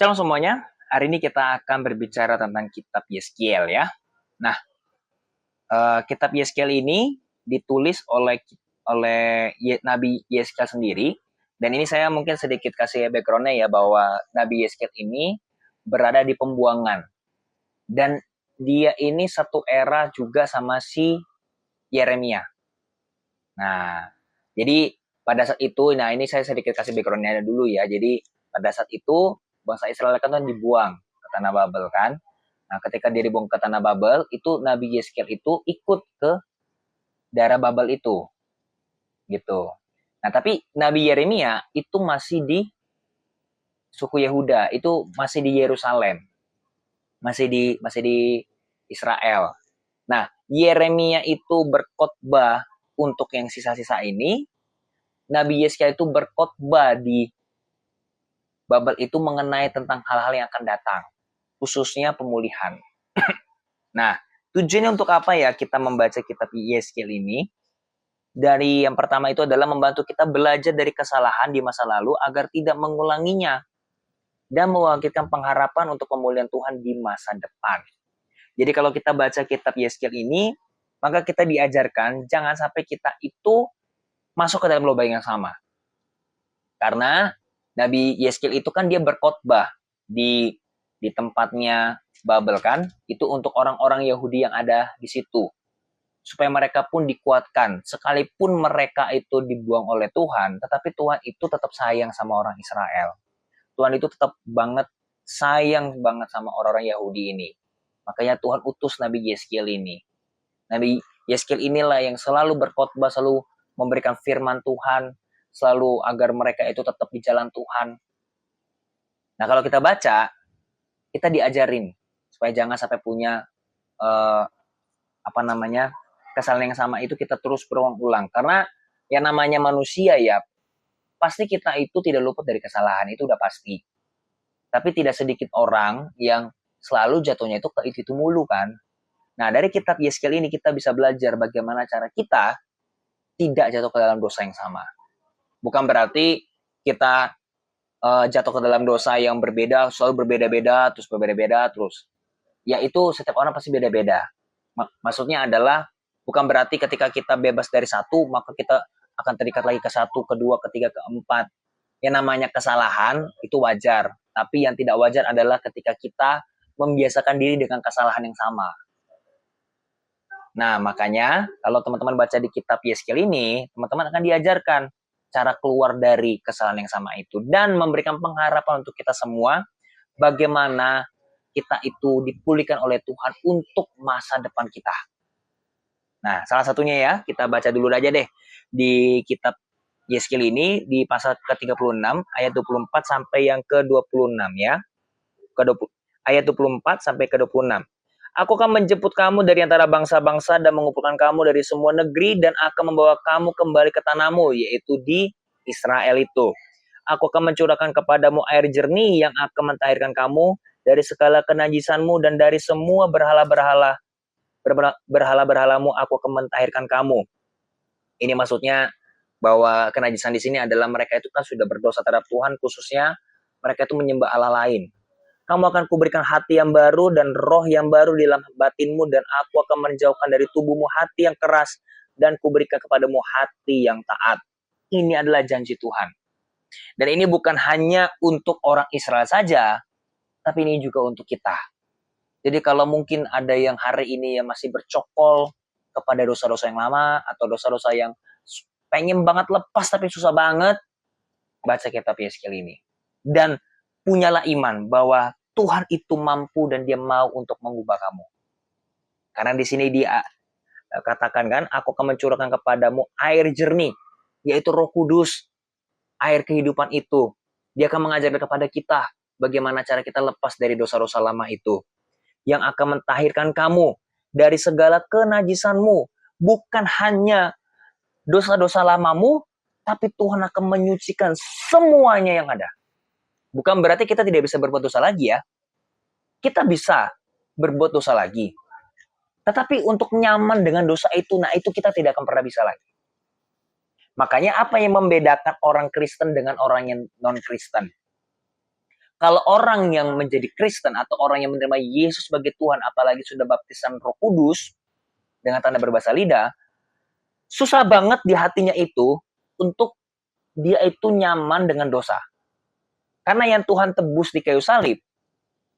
Shalom semuanya, hari ini kita akan berbicara tentang kitab Yeskiel ya. Nah, kitab Yeskiel ini ditulis oleh Nabi Yeskiel sendiri. Dan ini saya mungkin sedikit kasih background-nya ya, bahwa Nabi Yeskiel ini berada di pembuangan. Dan dia ini satu era juga sama si Yeremia. Nah, jadi pada saat itu, nah ini saya sedikit kasih background-nya dulu ya. Jadi pada saat itu bangsa Israel kan dibuang ke tanah Babel kan. Nah, ketika dia dibuang ke tanah Babel, itu Nabi Yeskiel itu ikut ke daerah Babel itu, gitu. Nah, tapi Nabi Yeremia itu masih di suku Yehuda, itu masih di Yerusalem, masih di Israel. Nah, Yeremia itu berkhotbah untuk yang sisa-sisa ini. Nabi Yeskiel itu berkhotbah di Babel itu mengenai tentang hal-hal yang akan datang, khususnya pemulihan. Nah, tujuannya untuk apa ya kita membaca kitab Yeskiel ini? Dari yang pertama itu adalah membantu kita belajar dari kesalahan di masa lalu agar tidak mengulanginya dan membangkitkan pengharapan untuk pemulihan Tuhan di masa depan. Jadi kalau kita baca kitab Yeskiel ini, maka kita diajarkan jangan sampai kita itu masuk ke dalam lubang yang sama. Karena Nabi Yeskiel itu kan dia berkhotbah di tempatnya Babel kan, itu untuk orang-orang Yahudi yang ada di situ. Supaya mereka pun dikuatkan. Sekalipun mereka itu dibuang oleh Tuhan, tetapi Tuhan itu tetap sayang sama orang Israel. Tuhan itu tetap sayang banget sama orang-orang Yahudi ini. Makanya Tuhan utus Nabi Yeskiel ini. Nabi Yeskiel inilah yang selalu berkhotbah, selalu memberikan firman Tuhan, selalu agar mereka itu tetap di jalan Tuhan. Nah, kalau kita baca, kita diajarin supaya jangan sampai punya kesalahan yang sama itu kita terus berulang-ulang. Karena yang namanya manusia ya, pasti kita itu tidak luput dari kesalahan, itu udah pasti. Tapi tidak sedikit orang yang selalu jatuhnya itu ke itu mulu kan. Nah, dari kitab Yeskiel ini kita bisa belajar bagaimana cara kita tidak jatuh ke dalam dosa yang sama. Bukan berarti kita jatuh ke dalam dosa yang berbeda, selalu berbeda-beda terus. Ya itu setiap orang pasti beda-beda. Maksudnya adalah bukan berarti ketika kita bebas dari satu, maka kita akan terikat lagi ke satu, kedua, ketiga, keempat. Yang namanya kesalahan itu wajar. Tapi yang tidak wajar adalah ketika kita membiasakan diri dengan kesalahan yang sama. Nah, makanya kalau teman-teman baca di kitab Yeskiel ini, teman-teman akan diajarkan cara keluar dari kesalahan yang sama itu. Dan memberikan pengharapan untuk kita semua, bagaimana kita itu dipulihkan oleh Tuhan untuk masa depan kita. Nah, salah satunya ya, kita baca dulu aja deh. Di kitab Yeskiel ini, di pasal ke-36, ayat 24 sampai yang ke-26 ya. Ayat 24 sampai ke-26. Aku akan menjemput kamu dari antara bangsa-bangsa dan mengumpulkan kamu dari semua negeri dan akan membawa kamu kembali ke tanahmu, yaitu di Israel itu. Aku akan mencurahkan kepadamu air jernih yang akan mentahirkan kamu dari segala kenajisanmu dan dari semua berhala-berhalamu aku akan mentahirkan kamu. Ini maksudnya bahwa kenajisan di sini adalah mereka itu kan sudah berdosa terhadap Tuhan, khususnya mereka itu menyembah Allah lain. Kamu akan kuberikan hati yang baru dan roh yang baru di dalam batinmu, dan aku akan menjauhkan dari tubuhmu hati yang keras dan kuberikan kepadamu hati yang taat. Ini adalah janji Tuhan. Dan ini bukan hanya untuk orang Israel saja, tapi ini juga untuk kita. Jadi kalau mungkin ada yang hari ini yang masih bercokol kepada dosa-dosa yang lama atau dosa-dosa yang pengen banget lepas tapi susah banget, baca kitab Yeskiel ini. Dan punyalah iman bahwa Tuhan itu mampu dan dia mau untuk mengubah kamu. Karena di sini dia katakan kan, aku akan mencurahkan kepadamu air jernih, yaitu Roh Kudus, air kehidupan itu. Dia akan mengajarkan kepada kita bagaimana cara kita lepas dari dosa-dosa lama itu. Yang akan mentahirkan kamu dari segala kenajisanmu. Bukan hanya dosa-dosa lamamu, tapi Tuhan akan menyucikan semuanya yang ada. Bukan berarti kita tidak bisa berbuat dosa lagi ya. Kita bisa berbuat dosa lagi. Tetapi untuk nyaman dengan dosa itu, nah itu kita tidak akan pernah bisa lagi. Makanya apa yang membedakan orang Kristen dengan orang yang non-Kristen? Kalau orang yang menjadi Kristen atau orang yang menerima Yesus sebagai Tuhan, apalagi sudah baptisan Roh Kudus dengan tanda berbahasa lidah, susah banget di hatinya itu untuk dia itu nyaman dengan dosa. Karena yang Tuhan tebus di kayu salib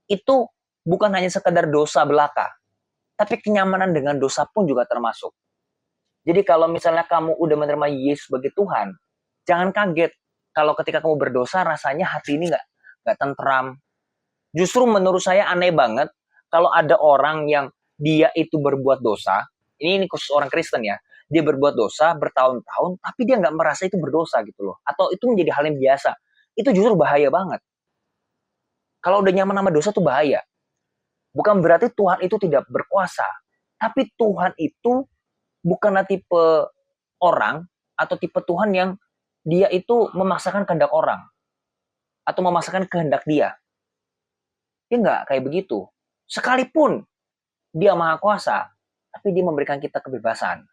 itu bukan hanya sekedar dosa belaka, tapi kenyamanan dengan dosa pun juga termasuk. Jadi kalau misalnya kamu udah menerima Yesus sebagai Tuhan, jangan kaget kalau ketika kamu berdosa rasanya hati ini nggak tentram. Justru menurut saya aneh banget kalau ada orang yang dia itu berbuat dosa, ini khusus orang Kristen ya, dia berbuat dosa bertahun-tahun, tapi dia nggak merasa itu berdosa gitu loh, atau itu menjadi hal yang biasa. Itu justru bahaya banget. Kalau udah nyaman sama dosa tuh bahaya. Bukan berarti Tuhan itu tidak berkuasa, tapi Tuhan itu bukanlah tipe orang atau tipe Tuhan yang dia itu memaksakan kehendak orang atau memaksakan kehendak dia. Dia nggak kayak begitu. Sekalipun dia maha kuasa, tapi dia memberikan kita kebebasan.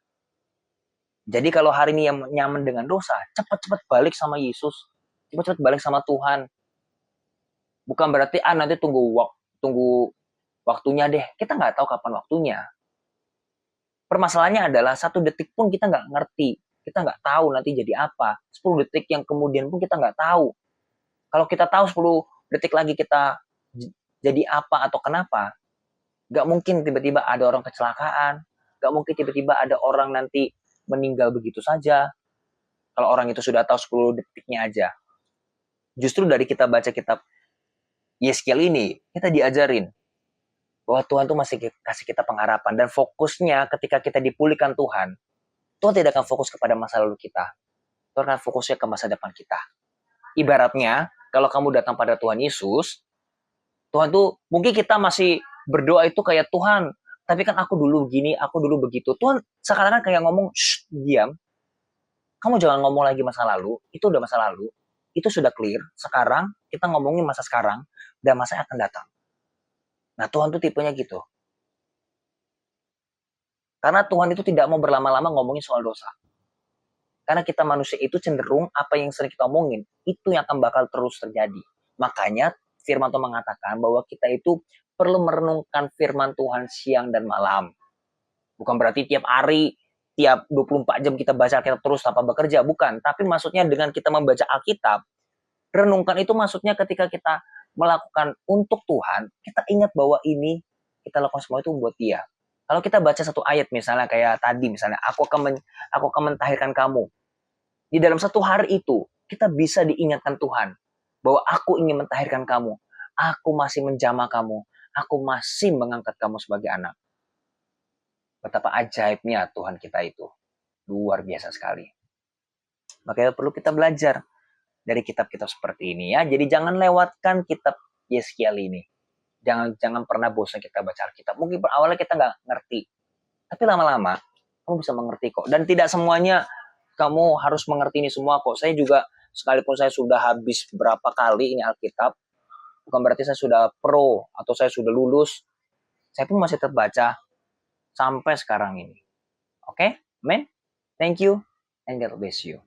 Jadi kalau hari ini yang nyaman dengan dosa, cepat-cepat balik sama Yesus. Cepat-cepat balik sama Tuhan. Bukan berarti nanti tunggu waktunya deh. Kita nggak tahu kapan waktunya. Permasalahannya adalah 1 detik pun kita nggak ngerti. Kita nggak tahu nanti jadi apa. 10 detik yang kemudian pun kita nggak tahu. Kalau kita tahu 10 detik lagi kita jadi apa atau kenapa, nggak mungkin tiba-tiba ada orang kecelakaan. Nggak mungkin tiba-tiba ada orang nanti meninggal begitu saja. Kalau orang itu sudah tahu 10 detiknya aja. Justru dari kita baca kitab Yeskiel ini, kita diajarin bahwa Tuhan tuh masih kasih kita pengharapan. Dan fokusnya ketika kita dipulihkan Tuhan, Tuhan tidak akan fokus kepada masa lalu kita. Tuhan akan fokusnya ke masa depan kita. Ibaratnya, kalau kamu datang pada Tuhan Yesus, Tuhan tuh, mungkin kita masih berdoa itu kayak, Tuhan, tapi kan aku dulu begini, aku dulu begitu. Tuhan sekarang kan kayak ngomong, shh, diam. Kamu jangan ngomong lagi masa lalu, itu udah masa lalu. Itu sudah clear. Sekarang, kita ngomongin masa sekarang, dan masa yang akan datang. Nah, Tuhan tuh tipenya gitu. Karena Tuhan itu tidak mau berlama-lama ngomongin soal dosa. Karena kita manusia itu cenderung apa yang sering kita omongin, itu yang akan bakal terus terjadi. Makanya firman Tuhan mengatakan bahwa kita itu perlu merenungkan firman Tuhan siang dan malam. Bukan berarti tiap hari, tiap 24 jam kita baca Alkitab terus tanpa bekerja. Bukan. Tapi maksudnya dengan kita membaca Alkitab, renungkan itu maksudnya ketika kita melakukan untuk Tuhan, kita ingat bahwa ini kita lakukan semua itu buat Dia. Kalau kita baca satu ayat misalnya kayak tadi misalnya, aku akan mentahirkan kamu. Di dalam satu hari itu, kita bisa diingatkan Tuhan bahwa aku ingin mentahirkan kamu. Aku masih menjamah kamu. Aku masih mengangkat kamu sebagai anak. Betapa ajaibnya Tuhan kita itu. Luar biasa sekali. Makanya perlu kita belajar dari kitab-kitab seperti ini ya. Jadi jangan lewatkan kitab Yeskiel ini. Jangan pernah bosan kita baca Alkitab. Mungkin awalnya kita nggak ngerti. Tapi lama-lama kamu bisa mengerti kok. Dan tidak semuanya kamu harus mengerti ini semua kok. Saya juga sekalipun saya sudah habis berapa kali ini Alkitab, bukan berarti saya sudah pro atau saya sudah lulus. Saya pun masih tetap baca sampai sekarang ini. Oke? Amen? Thank you and God bless you.